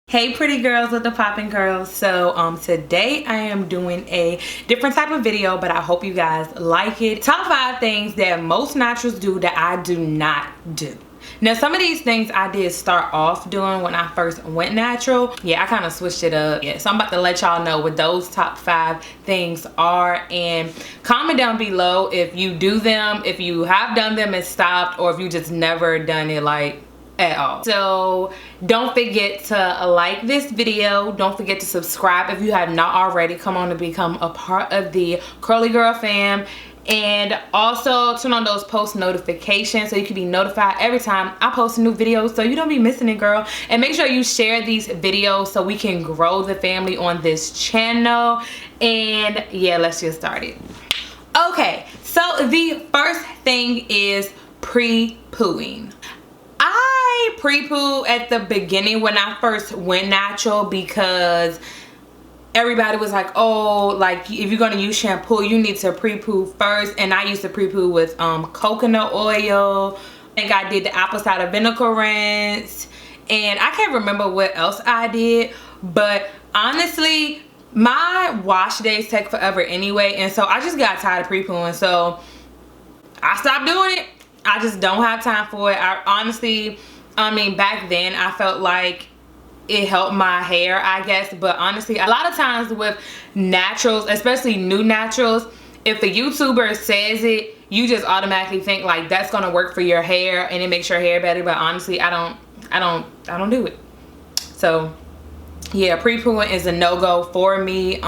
Hey pretty girls with the popping curls. So today I am doing a different type of video, but I hope you guys like it. Top 5 things that most naturals do that I do not do. Now some of these things I did start off doing when I first went natural. Yeah, I kind of switched it up. Yeah, so I'm about to let y'all know what those top 5 things are, and comment down below if you do them, if you have done them and stopped, or if you just never done it like at all. So don't forget to like this video. Don't forget to subscribe if you have not already. Come on to become a part of the Curly Girl fam. And also turn on those post notifications so you can be notified every time I post a new video, so you don't be missing it, girl. And make sure you share these videos so we can grow the family on this channel. And yeah, let's get started. Okay, so the first thing is pre-pooing. I pre-poo at the beginning when I first went natural because everybody was like, oh, like if you're gonna use shampoo you need to pre-poo first, and I used to pre-poo with coconut oil. I think I did the apple cider vinegar rinse, and I can't remember what else I did, but honestly my wash days take forever anyway, and so I just got tired of pre-pooing, so I stopped doing it. I just don't have time for it. I mean, back then I felt like it helped my hair, I guess, but honestly a lot of times with naturals, especially new naturals, if a YouTuber says it, you just automatically think like that's gonna work for your hair and it makes your hair better, but honestly I don't do it. So yeah, pre-pooing is a no-go for me.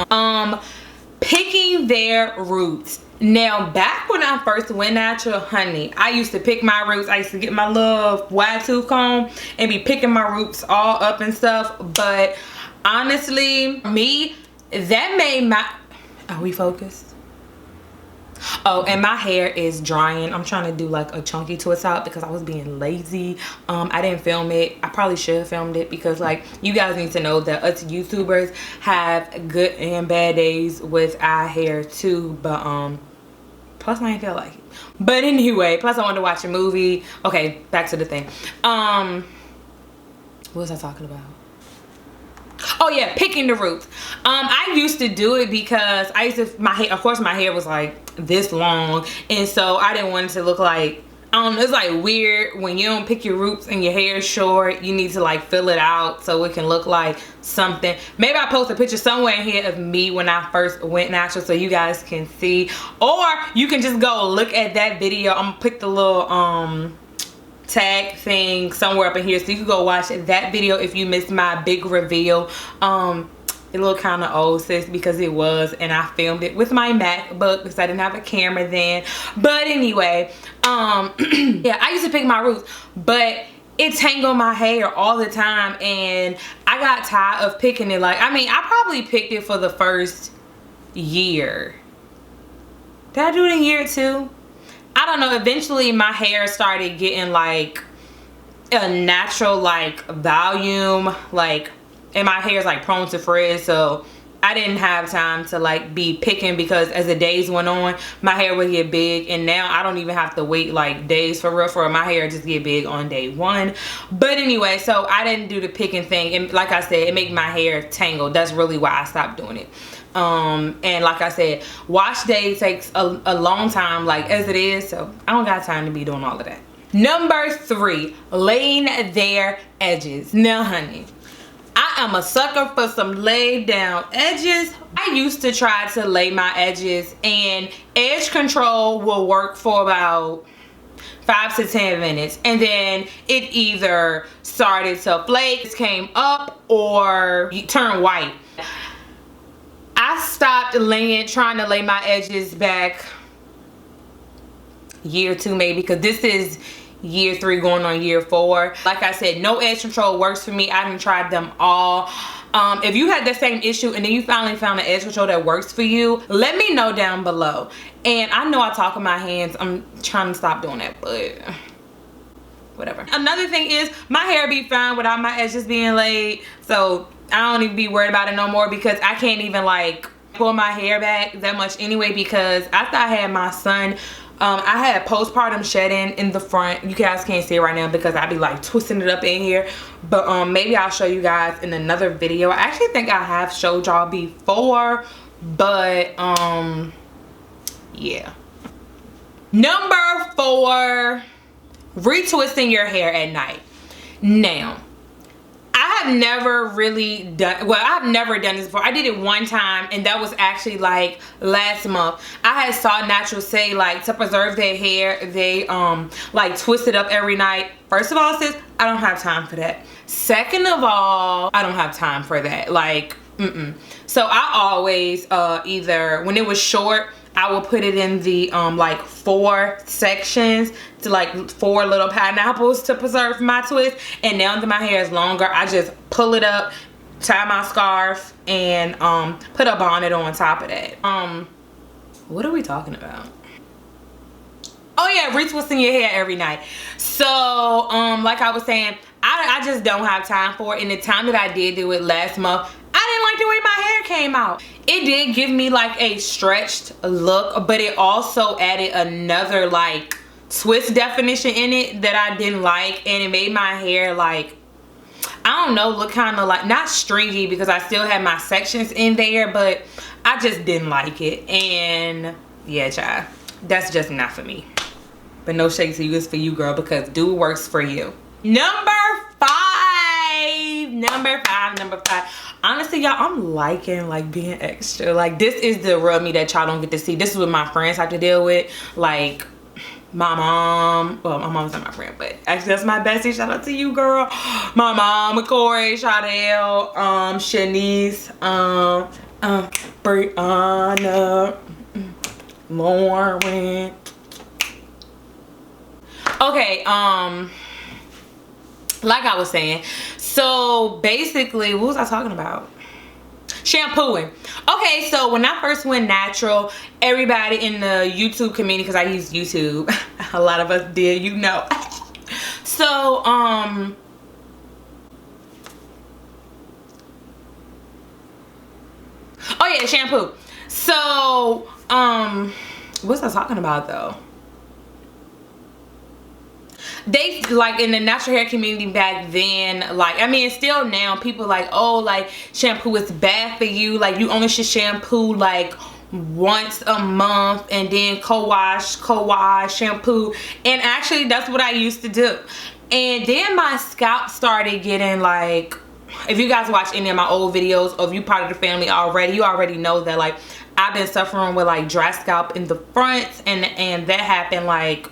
Picking their roots. Now back when I first went natural, honey, I used to pick my roots. I used to get my little wide tooth comb and be picking my roots all up and stuff, but honestly me, that made my, are we focused? Oh, and my hair is drying. I'm trying to do like a chunky twist out because I was being lazy. I didn't film it. I probably should have filmed it because like you guys need to know that us YouTubers have good and bad days with our hair too, but plus I ain't feel like it. But anyway, plus I wanted to watch a movie. Okay, back to the thing. What was I talking about? Oh yeah, picking the roots. I used to do it because I used to, my hair, of course my hair was like this long, and so I didn't want it to look like, I don't know, it's like weird when you don't pick your roots and your hair is short. You need to like fill it out so it can look like something. Maybe I post a picture somewhere in here of me when I first went natural so you guys can see, or you can just go look at that video. I'm gonna put the little tag thing somewhere up in here so you can go watch that video if you missed my big reveal. It looked kind of old, sis, because it was, and I filmed it with my MacBook because I didn't have a camera then. But anyway, yeah, I used to pick my roots, but it tangled my hair all the time and I got tired of picking it. Like, I mean, I probably picked it for the first year. Did I do it in year 2? I don't know. Eventually my hair started getting like a natural like volume, like, and my hair is like prone to frizz, so I didn't have time to like be picking because as the days went on my hair would get big, and now I don't even have to wait like days for real my hair just get big on day 1. But anyway, so I didn't do the picking thing, and like I said, it made my hair tangle. That's really why I stopped doing it. And like I said, wash day takes a long time like as it is, so I don't got time to be doing all of that. Number 3, laying their edges. Now honey, I am a sucker for some laid down edges. I used to try to lay my edges and edge control will work for about 5 to 10 minutes, and then it either started to flake, came up, or turn white. I stopped trying to lay my edges back year 2 maybe, because this is year 3 going on year 4. Like I said, no edge control works for me. I haven't tried them all. If you had the same issue and then you finally found an edge control that works for you, let me know down below. And I know I talk with my hands. I'm trying to stop doing that, but whatever. Another thing is my hair be fine without my edges being laid, so I don't even be worried about it no more because I can't even like pull my hair back that much anyway, because after I had my son I had postpartum shedding in the front. You guys can't see it right now because I be like twisting it up in here, but maybe I'll show you guys in another video. I actually think I have showed y'all before, but yeah. Number 4, retwisting your hair at night. Now, I have never really done, well, I've never done this before. I did it one time, and that was actually like last month. I had saw naturals say like to preserve their hair, they like twist it up every night. First of all, sis, I don't have time for that. Second of all, I don't have time for that. Like, So I always either, when it was short, I will put it in the like 4 sections to like 4 little pineapples to preserve my twist. And now that my hair is longer, I just pull it up, tie my scarf, and put a bonnet on top of that. What are we talking about? Oh yeah, retwisting your hair every night. So like I was saying, I just don't have time for it. And the time that I did do it last month, I didn't like the way my hair came out. It did give me like a stretched look, but it also added another like twist definition in it that I didn't like, and it made my hair like, I don't know, look kind of like, not stringy because I still had my sections in there, but I just didn't like it. And yeah, child, that's just not for me. But no shade to you, it's for you, girl, because do works for you. Number 5. Honestly, y'all, I'm liking like being extra. Like, this is the real me that y'all don't get to see. This is what my friends have to deal with. Like, my mom, well, my mom's not my friend, but actually that's my bestie. Shout out to you, girl. My mom, Corey, Shadell, Shanice, Brianna, Lauren. Okay, like I was saying, so basically, what was I talking about? Shampooing. Okay, so when I first went natural, everybody in the YouTube community, because I use YouTube, a lot of us did, you know. So, oh yeah, shampoo. So, what was I talking about though? They, like, in the natural hair community back then, like, I mean, still now, people like, oh, like, shampoo is bad for you. Like, you only should shampoo, like, once a month, and then co-wash, shampoo. And actually, that's what I used to do. And then my scalp started getting, like, if you guys watch any of my old videos, or if you part of the family already, you already know that, like, I've been suffering with, like, dry scalp in the front, and that happened, like,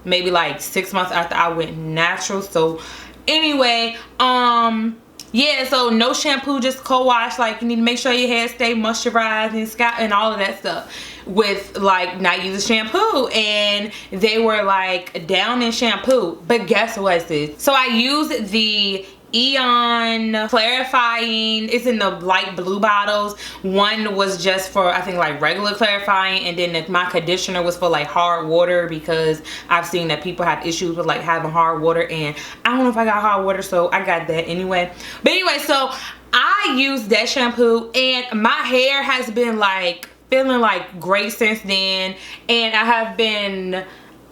maybe like 6 months after I went natural. So anyway, yeah, so no shampoo, just co-wash. Like, you need to make sure your hair stay moisturized and scalp and all of that stuff with like not using shampoo. And they were like down in shampoo, but guess what, sis? So I used the Eon clarifying. It's in the light blue bottles. One was just for, I think, like regular clarifying, and then my conditioner was for like hard water, because I've seen that people have issues with like having hard water, and I don't know if I got hard water, so I got that anyway. But anyway, so I used that shampoo, and my hair has been like feeling like great since then. And I have been,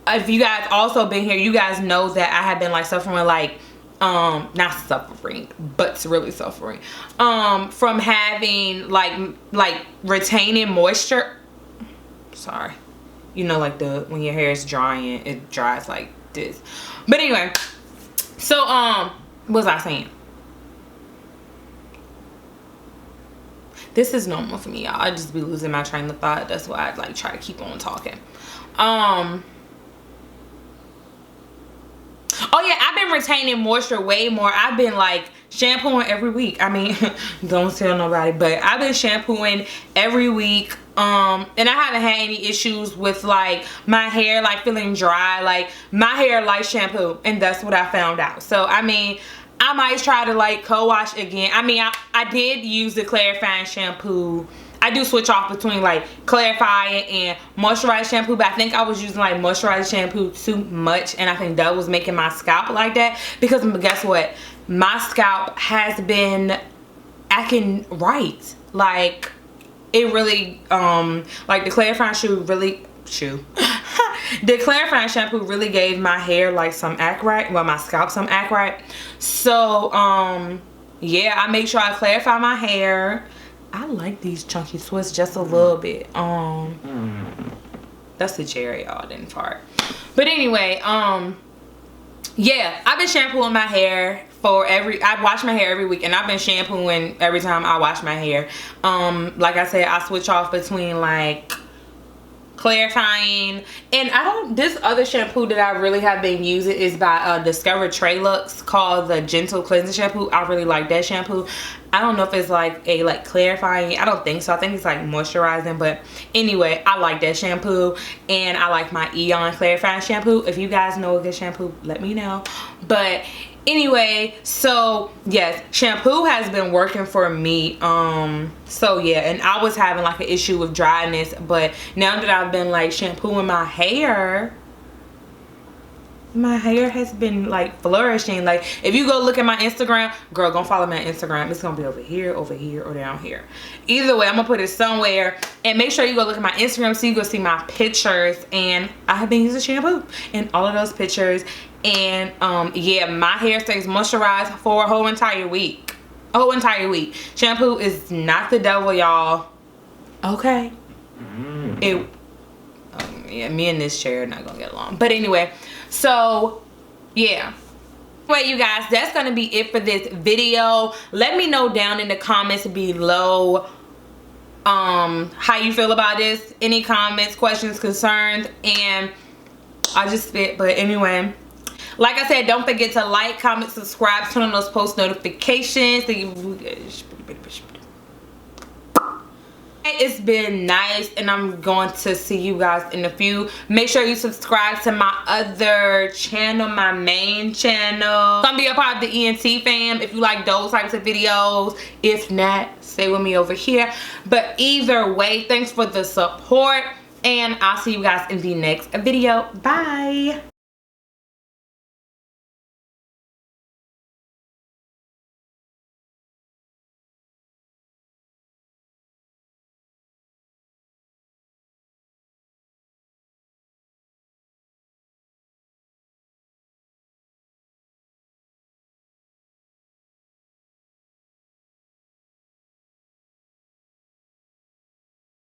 if you guys also been here, you guys know that I have been like suffering with like not suffering, but really suffering from having like retaining moisture. Sorry, you know, like when your hair is drying, it dries like this. But anyway, so what was I saying? This is normal for me, y'all. I just be losing my train of thought. That's why I like try to keep on talking. Oh yeah, I've been retaining moisture way more. I've been like shampooing every week. I mean, don't tell nobody, but I've been shampooing every week. And I haven't had any issues with like my hair like feeling dry. Like, my hair likes shampoo, and that's what I found out. So I mean, I might try to like co-wash again. I mean, I did use the clarifying shampoo. I do switch off between like clarifying and moisturized shampoo, but I think I was using like moisturized shampoo too much, and I think that was making my scalp like that. Because guess what? My scalp has been acting right. Like, it really, like the clarifying the clarifying shampoo really gave my hair like some act right, well, my scalp some act right. So yeah, I make sure I clarify my hair. I like these chunky twists just a little bit. That's the cherry, y'all, didn't fart. But anyway, yeah, I've been shampooing my hair for I wash my hair every week, and I've been shampooing every time I wash my hair. Like I said, I switch off between like clarifying, and this other shampoo that I really have been using is by Discover Trelux, called the Gentle Cleansing Shampoo. I really like that shampoo. I don't know if it's like a clarifying, I don't think so. I think it's like moisturizing, but anyway, I like that shampoo, and I like my Eon clarifying shampoo. If you guys know a good shampoo, let me know. But anyway, so yes, shampoo has been working for me. So yeah, and I was having like an issue with dryness, but now that I've been like shampooing my hair has been like flourishing. Like if you go look at my Instagram, girl, go follow me on Instagram. It's gonna be over here, or down here. Either way, I'm gonna put it somewhere, and make sure you go look at my Instagram so you go see my pictures. And I have been using shampoo in all of those pictures. And yeah, my hair stays moisturized for a whole entire week. Shampoo is not the devil, y'all. Okay. Yeah, me and this chair are not gonna get along. But anyway, so yeah. Anyway, you guys, that's gonna be it for this video. Let me know down in the comments below how you feel about this. Any comments, questions, concerns, and I just spit. But anyway, like I said, don't forget to like, comment, subscribe, turn on those post notifications. It's been nice, and I'm going to see you guys in a few. Make sure you subscribe to my other channel, my main channel. Come be a part of the ENT fam if you like those types of videos. If not, stay with me over here. But either way, thanks for the support, and I'll see you guys in the next video. Bye.